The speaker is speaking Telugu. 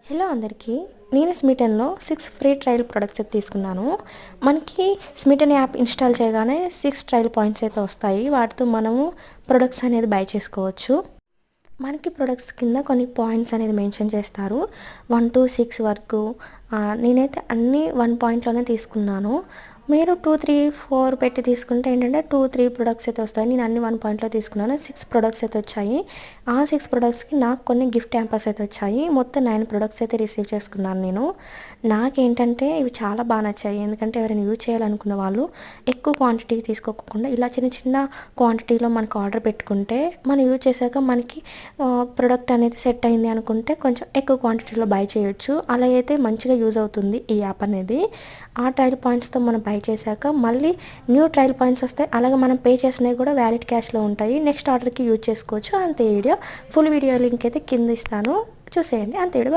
హలో అందరికీ, నేను స్మిటన్లో 6 ఫ్రీ ట్రయల్ ప్రొడక్ట్స్ అయితే తీసుకున్నాను. మనకి స్మిటన్ యాప్ ఇన్స్టాల్ చేయగానే 6 ట్రయల్ పాయింట్స్ అయితే వస్తాయి. వాటితో మనము ప్రొడక్ట్స్ అనేది బై చేసుకోవచ్చు. మనకి ప్రొడక్ట్స్ కింద కొన్ని పాయింట్స్ అనేది మెన్షన్ చేస్తారు. 1 to 6 వరకు. నేనైతే అన్నీ 1 పాయింట్లోనే తీసుకున్నాను. మీరు 2, 3, 4 పెట్టి తీసుకుంటే ఏంటంటే 2, 3 ప్రొడక్ట్స్ అయితే వస్తాయి. నేను అన్ని 1 పాయింట్లో తీసుకున్నాను. 6 ప్రొడక్ట్స్ అయితే వచ్చాయి. ఆ 6 ప్రొడక్ట్స్కి నాకు కొన్ని గిఫ్ట్ హ్యాంపర్స్ అయితే వచ్చాయి. మొత్తం 9 ప్రొడక్ట్స్ అయితే రిసీవ్ చేసుకున్నాను నేను. నాకేంటంటే ఇవి చాలా బాగా నచ్చాయి. ఎందుకంటే ఎవరైనా యూజ్ చేయాలనుకున్న వాళ్ళు ఎక్కువ క్వాంటిటీ తీసుకోకుండా ఇలా చిన్న చిన్న క్వాంటిటీలో మనకు ఆర్డర్ పెట్టుకుంటే మనం యూజ్ చేశాక మనకి ప్రొడక్ట్ అనేది సెట్ అయింది అనుకుంటే కొంచెం ఎక్కువ క్వాంటిటీలో బై చేయొచ్చు. అలా అయితే మంచిగా యూజ్ అవుతుంది ఈ యాప్ అనేది. ఆ ట్రయల్ పాయింట్స్తో మనం బై చేశాక మళ్ళీ న్యూ ట్రయల్ పాయింట్స్ వస్తాయి. అలాగే మనం పే చేసినవి కూడా వ్యాలిడ్ క్యాష్లో ఉంటాయి. నెక్స్ట్ ఆర్డర్కి యూజ్ చేసుకోవచ్చు. అంతే వీడియో. ఫుల్ వీడియో లింక్ అయితే కింద ఇస్తాను, చూసేయండి. అంతే వీడియో.